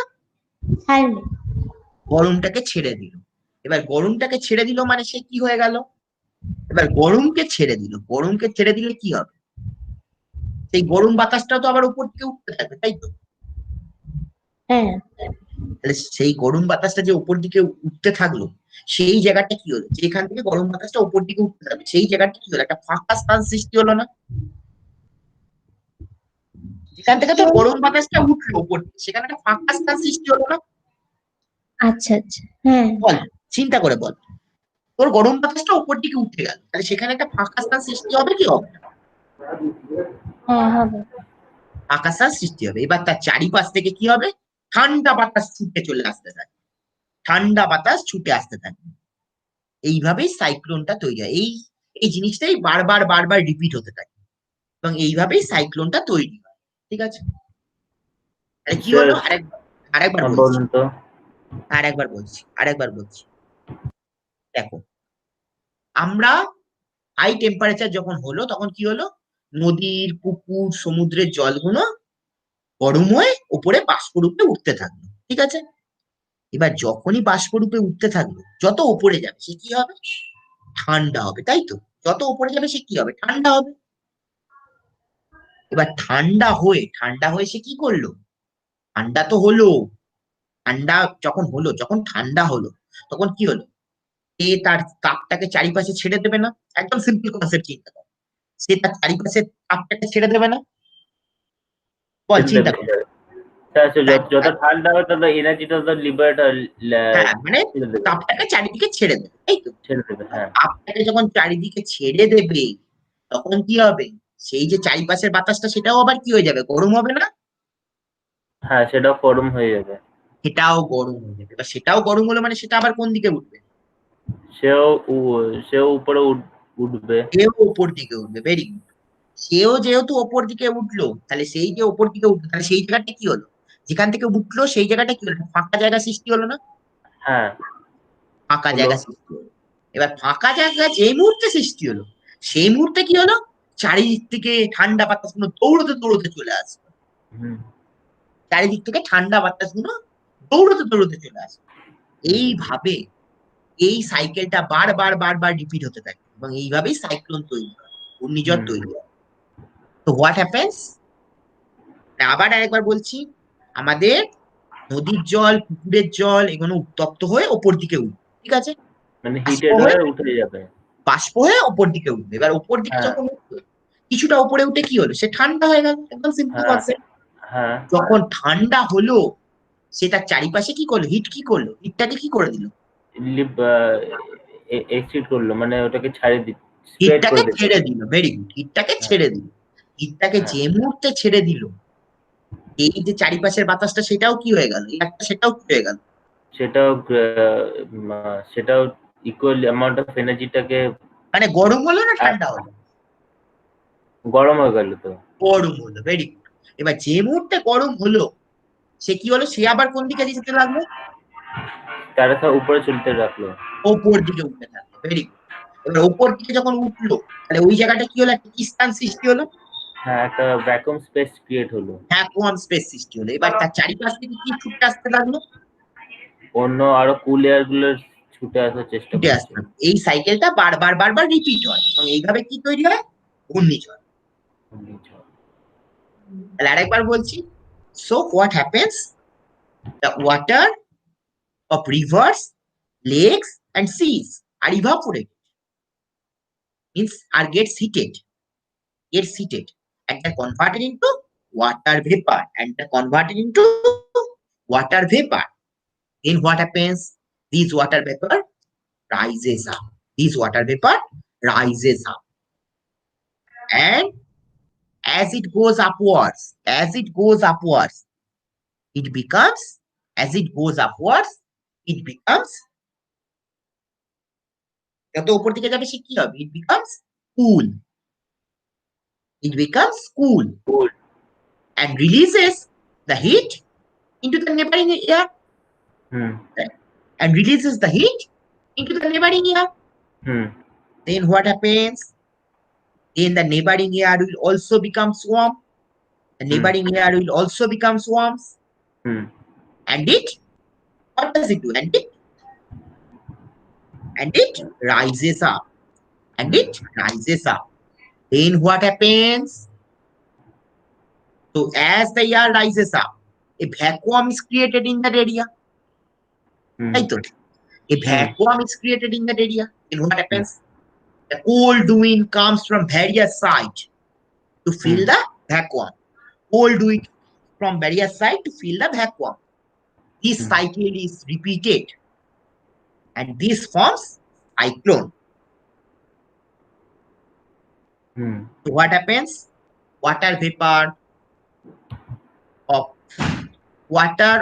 D: ছাড়লো।
C: গরমটাকে ছেড়ে দিল। এবার গরমটাকে ছেড়ে দিল মানে সে কি হয়ে গেল? এবার গরমকে ছেড়ে দিল, গরমকে ছেড়ে দিলে কি হবে? সেই গরম বাতাসটা তো আবার উপর দিকে উঠতে থাকবে, তাই তো?
D: হ্যাঁ,
C: তাহলে সেই গরম বাতাসটা যে উপর দিকে উঠতে থাকলো, সেই জায়গাটা কি হলো? যেখান থেকে গরম বাতাসটা উপর দিকে উঠতে থাকবে সেই জায়গাটা কি হলো? একটা ফাঁকা স্থান সৃষ্টি হলো না? যেখান থেকে তো গরম বাতাসটা উঠলো উপর দিকে, সেখানে একটা ফাঁকা স্থান সৃষ্টি হলো না?
D: আচ্ছা আচ্ছা, হ্যাঁ,
C: বল, চিন্তা করে বল। তোর গরম বাতাসটা উপর দিকে উঠে গেল, তাহলে সেখানে একটা ফাঁকা স্থান সৃষ্টি হবে কি হবে না?
D: হ্যাঁ হবে।
C: ফাঁকা স্থান সৃষ্টি হবে। এবার তার চারিপাশ থেকে কি হবে? ঠান্ডা বাতাস ছুটে চলে আসতে থাকে, ঠান্ডা বাতাস ছুটে আসতে থাকে। এইভাবেই সাইক্লোনটা তৈরি হয়। এই এই জিনিসটাই বারবার বারবার রিপিট হতে থাকে এবং এইভাবেই সাইক্লোনটা তৈরি হয়। ঠিক আছে? তাহলে কি হলো? আরেকবার বলছি,
B: বলুন তো।
C: আরেকবার বলছি। দেখো, আমরা হাই টেম্পারেচার যখন হলো তখন কি হলো? নদীর, পুকুর, সমুদ্রের জলগুলো গরম হয়ে উপরে বাষ্পরূপে উঠতে থাকলো। ঠিক আছে? এবার যখনই বাষ্পরূপে উঠতে থাকলো, যত উপরে যাবে সে কি হবে? ঠান্ডা হবে, তাই তো? যত উপরে যাবে সে কি হবে? ঠান্ডা হবে। এবার ঠান্ডা হয়ে সে কি করলো? ঠান্ডা তো হলো। ঠান্ডা যখন হলো, যখন ঠান্ডা হলো তখন কি হলো? সে তার তাপটাকে চারিপাশে ছেড়ে দেবে না? একদম সিম্পল কনসেপ্ট চিন্তা কর। সে তার চারিপাশে তাপটাকে ছেড়ে দেবে না? বল,
B: ছেড়ে
C: চিন্তা
B: দেবে,
C: কর।
B: যত ঠান্ডা হবে তত এনার্জিটা তো লিবারেট
C: হ্যাঁ, মানে
B: ছেড়ে দেবে।
C: তাপটাকে চারিদিকে ছেড়ে দেবে, তাই তো?
B: ছেড়ে দেবে, হ্যাঁ।
C: তাপটাকে যখন চারিদিকে ছেড়ে দেবে তখন কি হবে? সেই যে চারিপাশের বাতাসটা সেটাও আবার কি হয়ে যাবে? গরম হবে না?
B: হ্যাঁ, সেটাও গরম হয়ে যাবে।
C: সেটাও গরম হয়ে যাবে। এবার সেটাও গরম হলো মানে সেটা আবার কোন দিকে উঠবে?
B: সেও উপরে উঠবে।
C: সেও ওপর দিকে উঠবে। Very good. সেও যেহেতু ওপর দিকে উঠলো, তাহলে সেই যে ওপর দিকে উঠলো, তাহলে সেই জায়গাটা কি হলো? যেখান থেকে উঠলো সেই জায়গাটা কি হলো? একটা ফাঁকা জায়গা সৃষ্টি হলো না?
B: হ্যাঁ
C: ফাঁকা
B: হলো।
C: জায়গা সৃষ্টি হলো। এবার ফাঁকা জায়গা যেই মুহূর্তে সৃষ্টি হলো, সেই মুহূর্তে কি হলো? চারিদিক থেকে ঠান্ডা বাতাসগুলো দৌড়তে দৌড়তে চলে আসলো।
B: হুম
C: চারিদিক থেকে ঠান্ডা বাতাসগুলো দৌড়তে দৌড়তে চলে আসলো।
B: হুম
C: এইভাবে এই সাইকেলটা বারবার বারবার রিপিট হতে থাকে এবং এইভাবেই সাইক্লোন তৈরি হয়, ঘূর্ণিঝড়
B: হুম
C: তৈরি হয়। তো হোয়াট হ্যাপেন্স? আবার আরেকবার বলছি, আমাদের নদীর জল, পুকুরের জল এগুলো উত্তপ্ত হয়ে ওপর দিকে উঠবে। ঠিক আছে?
B: মানে
C: বাষ্প
B: হিটেড
C: হয়ে
B: হয়ে উঠে যাবে।
C: বাষ্প হয়ে ওপর দিকে উঠবে। এবার ওপর দিকে
B: হ্যাঁ
C: যখন উঠবে, কিছুটা উপরে উঠে কি হলো? সে ঠান্ডা হয়ে গেল। একদম সিম্পল
B: হ্যাঁ
C: কনসেপ্ট।
B: হ্যাঁ।
C: যখন ঠান্ডা হলো, সে তার চারিপাশে কি করলো? হিট কি করলো? হিটটাকে কি করে দিল?
B: লিপ এক্সিট করলো, মানে ওটাকে ছাড়িয়ে দিল, স্প্রেড
C: হিটটাকে
B: করে দিল।
C: ছেড়ে দিল। Very good. হিটটাকে
B: হ্যাঁ
C: ছেড়ে দিল। হিটটাকে
B: হ্যাঁ।
C: যে মুহূর্তে ছেড়ে দিল, এই যে চারিপাশের বাতাসটা সেটাও কি হয়ে গেল? সেটাও কি হয়ে গেল?
B: সেটাও সেটাও ইকুয়াল অ্যামাউন্ট অফ এনার্জিটাকে
C: মানে গরম হলো না ঠান্ডা হলো?
B: গরম হয়ে গেল তো।
C: গরম হলো। Very good. এবার যে মুহূর্তে গরম হলো, সে কি হলো? সে আবার কোন দিকে যেতে লাগলো?
B: তারা সব উপরে চলতে রাখলো।
C: ওপর দিকে উঠতে থাকলো। Very good. এবার ওপর দিকে যখন উঠলো, তাহলে ওই জায়গাটা কি হলো? একটা কি স্থান সৃষ্টি হলো?
B: হ্যাঁ, একটা ভ্যাকুয়াম স্পেস ক্রিয়েট হলো।
C: ভ্যাকুয়াম স্পেস সৃষ্টি হলো। এবার তার চারিপাশ থেকে কি ছুটে আসতে লাগলো?
B: অন্য আরো কুল এয়ার গুলো ছুটে আসার চেষ্টা
C: ছুটে
B: করছে।
C: আসতে হবে। এই সাইকেলটা বারবার রিপিট হয় এবং এইভাবে কি তৈরি হয়? ঘূর্ণিঝড়। তাহলে আরেকবার বলছি, so what happens, the water of rivers, lakes, and seas are evaporated, means are gets heated, and they're converted into water vapor, Then what happens? This water vapor rises up. And as it goes upwards, it becomes যত উপর দিকে যাবে সে কি হবে? It becomes cool.
B: Cool.
C: And releases the heat into the neighboring air.
B: Hmm
C: Then what happens? Then the neighboring air will also become swarm.
B: Hmm
C: And what does it do? And it rises up. Then what happens? So as the air rises up, a vacuum is created in that area.
B: Hmm
C: Right? A vacuum is created in that area. Then what happens? The cold wind comes from various sides to fill the vacuum. This cycle is repeated, and this forms cyclone. So what happens? Water vapor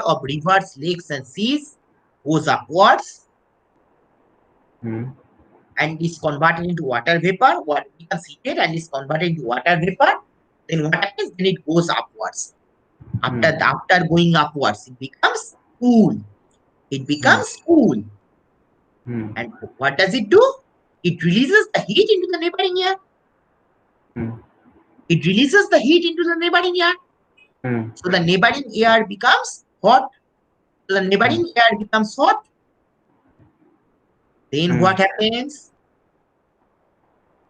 C: of rivers, lakes, and seas goes upwards and is converted into water vapor. What becomes heated and is converted into water vapor. Then what happens? Then it goes upwards. After going upwards, it becomes cool. And what does it do? It releases the heat into the neighboring air. So the neighboring air becomes hot. Then what happens?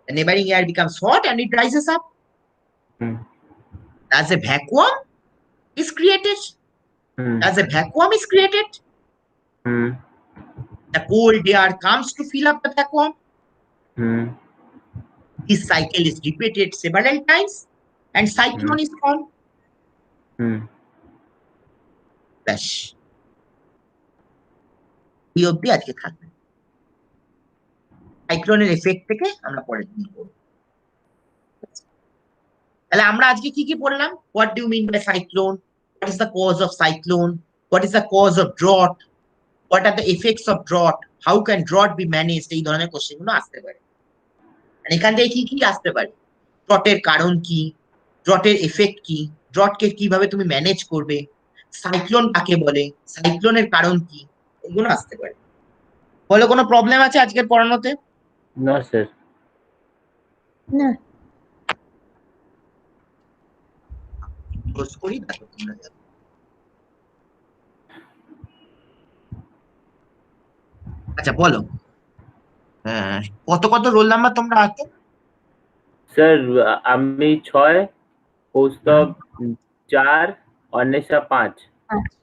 C: The neighboring air becomes hot and it rises up. As a vacuum is created. The cold air comes to fill up the vacuum. This cycle is repeated several times and cyclone is formed. ব্যাস এই অবধি আজকে থাকবে। সাইক্লোনের effect থেকে আমরা পরের দিন করব। তাহলে আমরা আজকে কি কি পড়লাম? What do you mean by cyclone? What is the cause of cyclone? What is the cause of drought? What are the effects of drought? How can drought be managed? এই ধরনের কোশ্চেন গুলো আসতে পারে। এখান থেকে কি কি আসতে পারে? ড্রটের কারণ কি? ড্রটের এফেক্ট কি? ড্রটকে কিভাবে তুমি ম্যানেজ করবে? সাইক্লোন কাকে বলে? সাইক্লোনের কারণ কি? এগুলো আসতে পারে। বলো, কোনো প্রবলেম আছে আজকের পড়ানোতে?
B: না স্যার।
D: না।
C: করি তারপর তোমরা যাবে। আচ্ছা বলো, কত রোল নাম্বার তোমরা আছো?
B: স্যার আমি 6, কৌস্তব 4, অন্বেষা 5।